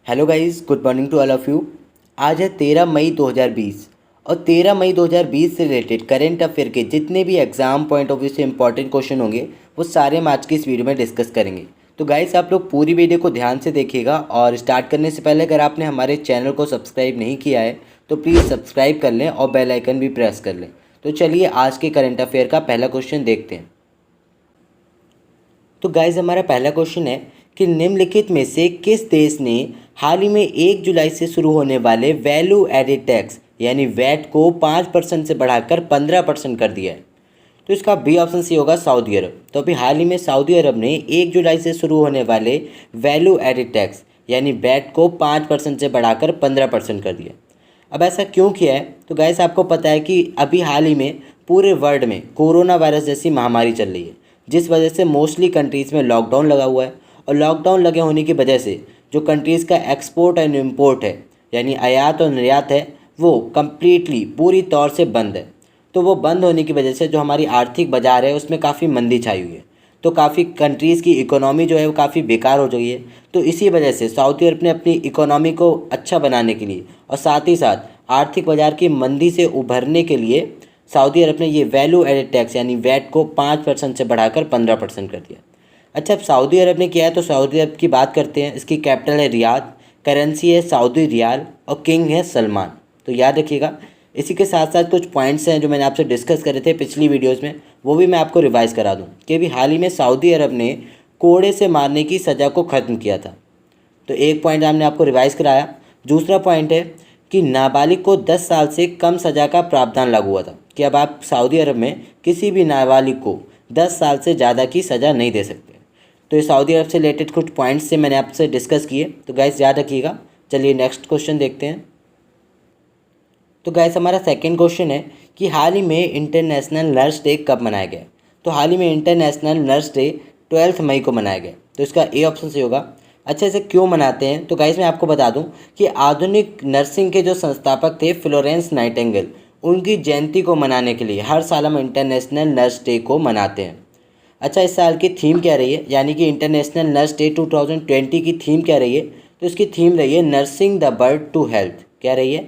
Hello guys, good morning to all of you. आज है 13 मई 2020 और 13 मई 2020 से रिलेटेड करेंट अफेयर के जितने भी एग्जाम पॉइंट ऑफ व्यू से इंपॉर्टेंट क्वेश्चन होंगे वो सारे हम आज की इस वीडियो में डिस्कस करेंगे। तो गाइस आप लोग पूरी वीडियो को ध्यान से देखिएगा और स्टार्ट करने से पहले अगर आपने हमारे चैनल को सब्सक्राइब नहीं किया है तो प्लीज़ सब्सक्राइब कर लें और बेल आइकन भी प्रेस कर लें। तो चलिए आज के करेंट अफेयर का पहला क्वेश्चन देखते हैं। तो गाइज हमारा पहला क्वेश्चन है कि निम्नलिखित में से किस देश ने हाल ही में 1 जुलाई से शुरू होने वाले वैल्यू एडेड टैक्स यानी वैट को 5% से बढ़ाकर 15% कर दिया है। तो इसका बी ऑप्शन सी होगा सऊदी अरब। तो अभी हाल ही में सऊदी अरब ने 1 जुलाई से शुरू होने वाले वैल्यू एडेड टैक्स यानी वैट को 5% से बढ़ाकर 15% कर दिया। अब ऐसा क्यों किया है? तो गाइस आपको पता है कि अभी हाल ही में पूरे वर्ल्ड में कोरोना वायरस जैसी महामारी चल रही है, जिस वजह से मोस्टली कंट्रीज़ में लॉकडाउन लगा हुआ है। और लॉकडाउन लगे होने की वजह से जो कंट्रीज़ का एक्सपोर्ट एंड इम्पोर्ट है यानी आयात और निर्यात है वो कम्प्लीटली पूरी तौर से बंद है। तो वो बंद होने की वजह से जो हमारी आर्थिक बाज़ार है उसमें काफ़ी मंदी छाई हुई है। तो काफ़ी कंट्रीज़ की इकोनॉमी जो है वो काफ़ी बेकार हो गई है। तो इसी वजह से सऊदी अरब ने अपनी इकोनॉमी को अच्छा बनाने के लिए और साथ ही साथ आर्थिक बाज़ार की मंदी से उभरने के लिए सऊदी अरब ने ये वैल्यू एडेड टैक्स यानी वैट को 5% से बढ़ाकर 15% कर दिया। अच्छा, अब सऊदी अरब ने किया है तो सऊदी अरब की बात करते हैं। इसकी कैपिटल है रियाद, करेंसी है सऊदी रियाल और किंग है सलमान। तो याद रखिएगा। इसी के साथ साथ कुछ पॉइंट्स हैं जो मैंने आपसे डिस्कस करे थे पिछली वीडियोज़ में, वो भी मैं आपको रिवाइज़ करा दूँ कि अभी हाल ही में सऊदी अरब ने कोड़े से मारने की सज़ा को ख़त्म किया था। तो एक पॉइंट हमने आपको रिवाइज़ कराया। दूसरा पॉइंट है कि नाबालिग को 10 साल से कम सज़ा का प्रावधान लागू हुआ था कि अब आप सऊदी अरब में किसी भी नाबालिग को 10 साल से ज़्यादा की सज़ा नहीं दे सकते। तो ये सऊदी अरब से रिलेटेड कुछ पॉइंट्स से मैंने आपसे डिस्कस किए। तो गाइस याद रखिएगा। चलिए नेक्स्ट क्वेश्चन देखते हैं। तो गाइस हमारा सेकंड क्वेश्चन है कि हाल ही में इंटरनेशनल नर्स डे कब मनाया गया? तो हाल ही में इंटरनेशनल नर्स डे 12 मई को मनाया गया। तो इसका ए ऑप्शन से होगा। अच्छा, इसे क्यों मनाते हैं? तो गाइस मैं आपको बता दूं कि आधुनिक नर्सिंग के जो संस्थापक थे फ्लोरेंस नाइटिंगेल, उनकी जयंती को मनाने के लिए हर साल हम इंटरनेशनल नर्स डे को मनाते हैं। अच्छा, इस साल की थीम क्या रही है? यानी कि इंटरनेशनल नर्स डे 2020 की थीम क्या रही है? तो इसकी थीम रही है nursing the world to health. क्या रही है?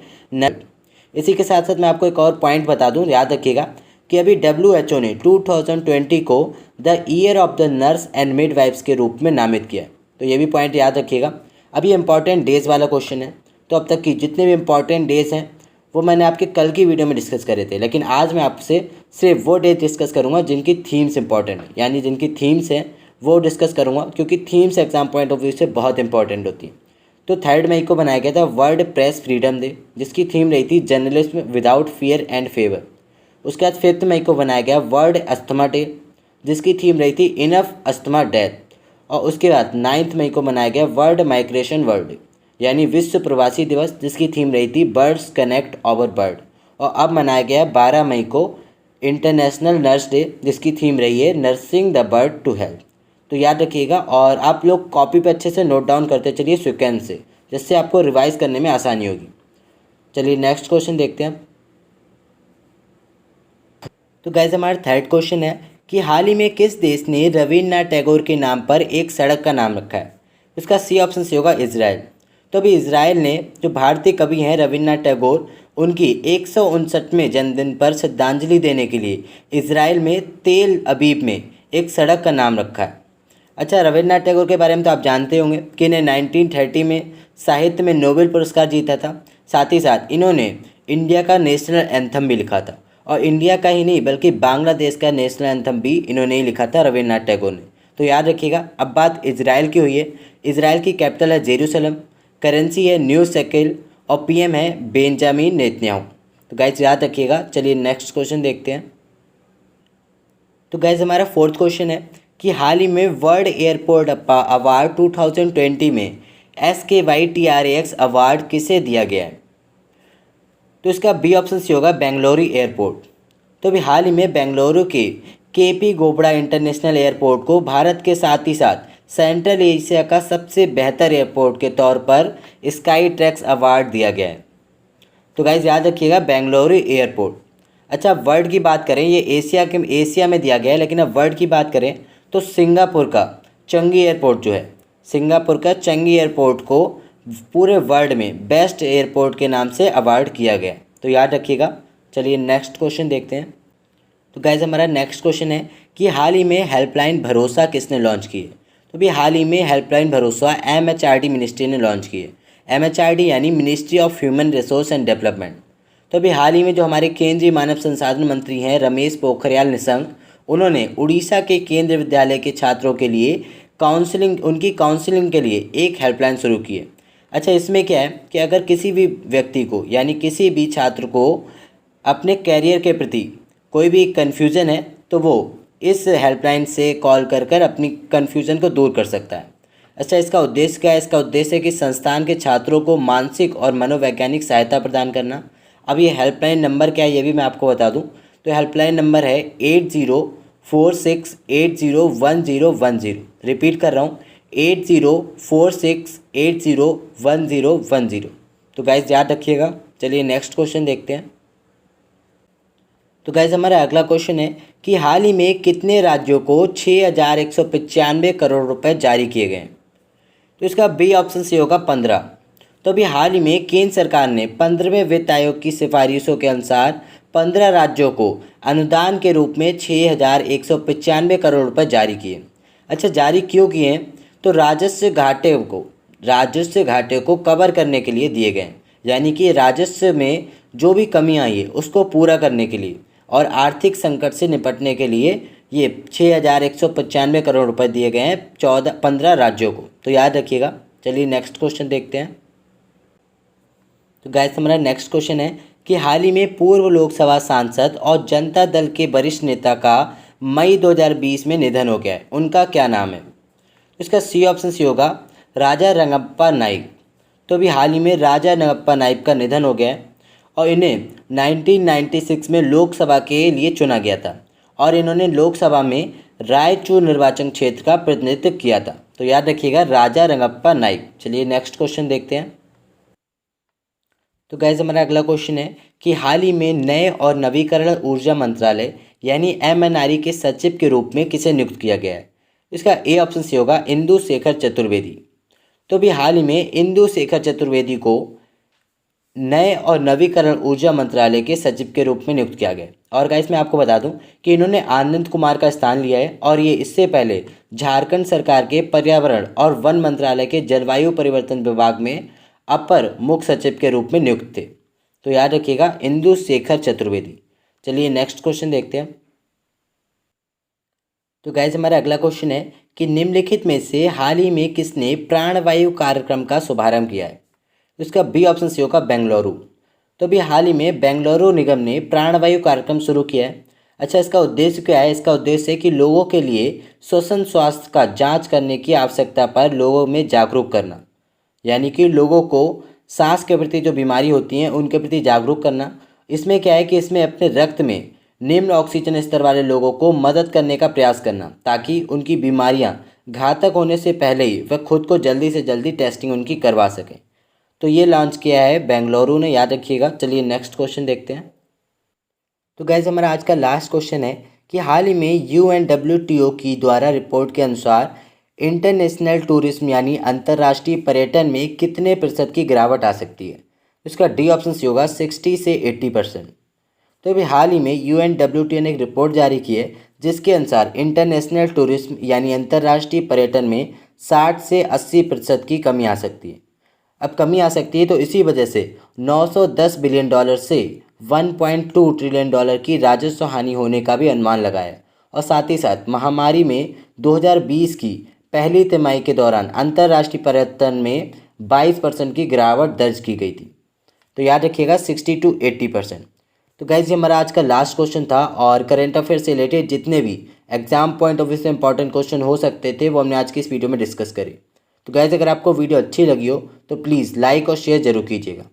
इसी के साथ साथ मैं आपको एक और पॉइंट बता दूं, याद रखिएगा कि अभी WHO ने 2020 को the year of the nurse and midwives के रूप में नामित किया है। तो ये भी पॉइंट याद रखिएगा। अभी इंपॉर्टेंट डेज़ वाला क्वेश्चन है। तो अब तक की जितने भी इंपॉर्टेंट डेज़ हैं वो मैंने आपके कल की वीडियो में डिस्कस करे थे, लेकिन आज मैं आपसे सिर्फ वो डेज डिस्कस करूँगा जिनकी थीम्स इंपॉर्टेंट है, यानी जिनकी थीम्स हैं वो डिस्कस करूँगा, क्योंकि themes exam point of view से बहुत इंपॉर्टेंट होती है। तो 3 मई को बनाया गया था वर्ल्ड प्रेस फ्रीडम डे, जिसकी थीम रही थी journalism without fear and favour. उसके बाद 5 मई को बनाया गया वर्ल्ड अस्थमा डे, जिसकी थीम रही थी इनफ अस्थमा डेथ। और उसके बाद 9 मई को मनाया गया वर्ल्ड माइग्रेशन वर्ल्ड डे यानी विश्व प्रवासी दिवस, जिसकी थीम रही थी बर्ड्स कनेक्ट आवर बर्ड। और अब मनाया गया 12 मई को इंटरनेशनल नर्स डे, जिसकी थीम रही है nursing the world to health. तो याद रखिएगा और आप लोग कॉपी पे अच्छे से नोट डाउन करते चलिए सीक्वेंस से, जिससे आपको रिवाइज करने में आसानी होगी। चलिए नेक्स्ट क्वेश्चन देखते हैं। तो गाइस हमारा थर्ड क्वेश्चन है कि हाल ही में किस देश ने रविन्द्रनाथ टैगोर के नाम पर एक सड़क का नाम रखा है? इसका सी ऑप्शन से होगा इजराइल। तो अभी इजराइल ने जो भारतीय कवि हैं रविन्द्रनाथ टैगोर, उनकी 159वें जन्मदिन पर श्रद्धांजलि देने के लिए इजराइल में तेल अबीब में एक सड़क का नाम रखा है। अच्छा, रविन्द्रनाथ टैगोर के बारे में तो आप जानते होंगे कि इन्हें 1930 में साहित्य में नोबेल पुरस्कार जीता था। साथ ही साथ इन्होंने इंडिया का नेशनल एंथम भी लिखा था, और इंडिया का ही नहीं बल्कि बांग्लादेश का नेशनल एंथम भी इन्होंने ही लिखा था, रविन्द्रनाथ टैगोर ने। तो याद रखिएगा। अब बात इजराइल की हुई है। इजराइल की कैपिटल है जेरूसलम, करेंसी है न्यू शेकेल और पीएम है बेंजामिन नेतन्याहू। तो गाइस याद रखिएगा। चलिए नेक्स्ट क्वेश्चन देखते हैं। तो गाइस हमारा फोर्थ क्वेश्चन है कि हाल ही में वर्ल्ड एयरपोर्ट अवार्ड 2020 में SKYTRAX अवार्ड किसे दिया गया है? तो इसका बी ऑप्शन सी होगा बेंगलुरु एयरपोर्ट। तो अभी हाल ही में बेंगलुरु के KP गोबड़ा इंटरनेशनल एयरपोर्ट को भारत के साथ ही साथ सेंट्रल एशिया का सबसे बेहतर एयरपोर्ट के तौर पर स्काई ट्रैक्स अवार्ड दिया गया है। तो गाइज याद रखिएगा बेंगलुरु एयरपोर्ट। अच्छा, वर्ल्ड की बात करें, ये एशिया में दिया गया है, लेकिन अब वर्ल्ड की बात करें तो सिंगापुर का चंगी एयरपोर्ट जो है, सिंगापुर का चंगी एयरपोर्ट को पूरे वर्ल्ड में बेस्ट एयरपोर्ट के नाम से अवार्ड किया गया। तो याद रखिएगा। चलिए नेक्स्ट क्वेश्चन देखते हैं। तो गाइज हमारा नेक्स्ट क्वेश्चन है कि हाल ही में हेल्पलाइन भरोसा किसने लॉन्च की है। तो भी हाल ही में हेल्पलाइन भरोसा MHRD मिनिस्ट्री ने लॉन्च की है। MHRD यानी ministry of human resource and development. तो अभी हाल ही में जो हमारे केंद्रीय मानव संसाधन मंत्री हैं रमेश पोखरियाल निशंक, उन्होंने उड़ीसा के केंद्रीय विद्यालय के छात्रों के लिए उनकी काउंसलिंग के लिए एक हेल्पलाइन शुरू की है। अच्छा, इसमें क्या है कि अगर किसी भी व्यक्ति को यानी किसी भी छात्र को अपने कैरियर के प्रति कोई भी कन्फ्यूज़न है तो वो इस हेल्पलाइन से कॉल कर अपनी कन्फ्यूज़न को दूर कर सकता है। अच्छा, इसका उद्देश्य क्या है? इसका उद्देश्य है कि संस्थान के छात्रों को मानसिक और मनोवैज्ञानिक सहायता प्रदान करना। अब ये हेल्पलाइन नंबर क्या है ये भी मैं आपको बता दूं। तो हेल्पलाइन नंबर है 8046801010। रिपीट कर रहा हूँ, 8046801010। तो गाइज याद रखिएगा। चलिए नेक्स्ट क्वेश्चन देखते हैं। तो गाइज हमारा अगला क्वेश्चन है कि हाल ही में कितने राज्यों को 6195 करोड़ रुपए जारी किए गए। तो इसका बी ऑप्शन से होगा 15। तो अभी हाल ही में केंद्र सरकार ने 15वें वित्त आयोग की सिफारिशों के अनुसार 15 राज्यों को अनुदान के रूप में 6195 करोड़ रुपए जारी किए। अच्छा, जारी क्यों किए हैं? तो राजस्व घाटे को कवर करने के लिए दिए गए, यानी कि राजस्व में जो भी कमी आई है उसको पूरा करने के लिए और आर्थिक संकट से निपटने के लिए ये 6195 करोड़ रुपए दिए गए हैं 15 राज्यों को। तो याद रखिएगा। चलिए नेक्स्ट क्वेश्चन देखते हैं। तो गाइस हमारा नेक्स्ट क्वेश्चन है कि हाल ही में पूर्व लोकसभा सांसद और जनता दल के वरिष्ठ नेता का मई 2020 में निधन हो गया है। उनका क्या नाम है? इसका सी ऑप्शन सी होगा राजा रंगप्पा नाइक। तो अभी हाल ही में राजा रंगप्पा नाइक का निधन हो गया है और इन्हें 1996 में लोकसभा के लिए चुना गया था और इन्होंने लोकसभा में रायचूर निर्वाचन क्षेत्र का प्रतिनिधित्व किया था। तो याद रखिएगा राजा रंगप्पा नाइक। चलिए नेक्स्ट क्वेश्चन देखते हैं। तो गाइस हमारा अगला क्वेश्चन है कि हाल ही में नए और नवीकरण ऊर्जा मंत्रालय यानी MNRE के सचिव के रूप में किसे नियुक्त किया गया है? इसका ए ऑप्शन सी होगा इंदु शेखर चतुर्वेदी। तो भी हाल ही में इंदु शेखर चतुर्वेदी को नए और नवीकरण ऊर्जा मंत्रालय के सचिव के रूप में नियुक्त किया गया। और गाइस मैं आपको बता दूं कि इन्होंने आनंद कुमार का स्थान लिया है और ये इससे पहले झारखंड सरकार के पर्यावरण और वन मंत्रालय के जलवायु परिवर्तन विभाग में अपर मुख्य सचिव के रूप में नियुक्त थे। तो याद रखिएगा इंदु शेखर चतुर्वेदी। चलिए नेक्स्ट क्वेश्चन देखते हैं। तो गाइस हमारा अगला क्वेश्चन है कि निम्नलिखित में से हाल ही में किसने प्राणवायु कार्यक्रम का शुभारंभ किया है? इसका बी ऑप्शन सी होगा बेंगलुरु। तो अभी हाल ही में बेंगलुरु निगम ने प्राणवायु कार्यक्रम शुरू किया है। अच्छा, इसका उद्देश्य क्या है? इसका उद्देश्य है कि लोगों के लिए श्वसन स्वास्थ्य का जांच करने की आवश्यकता पर लोगों में जागरूक करना, यानी कि लोगों को सांस के प्रति जो बीमारी होती हैं उनके प्रति जागरूक करना। इसमें क्या है कि इसमें अपने रक्त में निम्न ऑक्सीजन स्तर वाले लोगों को मदद करने का प्रयास करना ताकि उनकी बीमारियां घातक होने से पहले ही वह खुद को जल्दी से जल्दी टेस्टिंग उनकी करवा सकें। तो ये लॉन्च किया है बेंगलुरु ने, याद रखिएगा। चलिए नेक्स्ट क्वेश्चन देखते हैं। तो गाइज हमारा आज का लास्ट क्वेश्चन है कि हाल ही में UNWTO की द्वारा रिपोर्ट के अनुसार इंटरनेशनल टूरिज्म यानी अंतर्राष्ट्रीय पर्यटन में कितने प्रतिशत की गिरावट आ सकती है? इसका डी ऑप्शन सी होगा 60 से 80%। तो अभी हाल ही में UNWTO ने एक रिपोर्ट जारी की है जिसके अनुसार इंटरनेशनल टूरिज्म यानी अंतर्राष्ट्रीय पर्यटन में 60 से 80% की कमी आ सकती है। अब कमी आ सकती है तो इसी वजह से $910 बिलियन से $1.2 ट्रिलियन की राजस्व हानि होने का भी अनुमान लगाया और साथ ही साथ महामारी में 2020 की पहली तिमाही के दौरान अंतर्राष्ट्रीय पर्यटन में 22% की गिरावट दर्ज की गई थी। तो याद रखिएगा 60 to 80%। तो गाइज ये हमारा आज का लास्ट क्वेश्चन था और करंट अफेयर से रिलेटेड जितने भी एग्जाम पॉइंट ऑफ व्यू से इंपॉर्टेंट क्वेश्चन हो सकते थे वो हमने आज की इस वीडियो में डिस्कस करे। तो गाइज अगर आपको वीडियो अच्छी लगी हो तो प्लीज़ लाइक और शेयर जरूर कीजिएगा।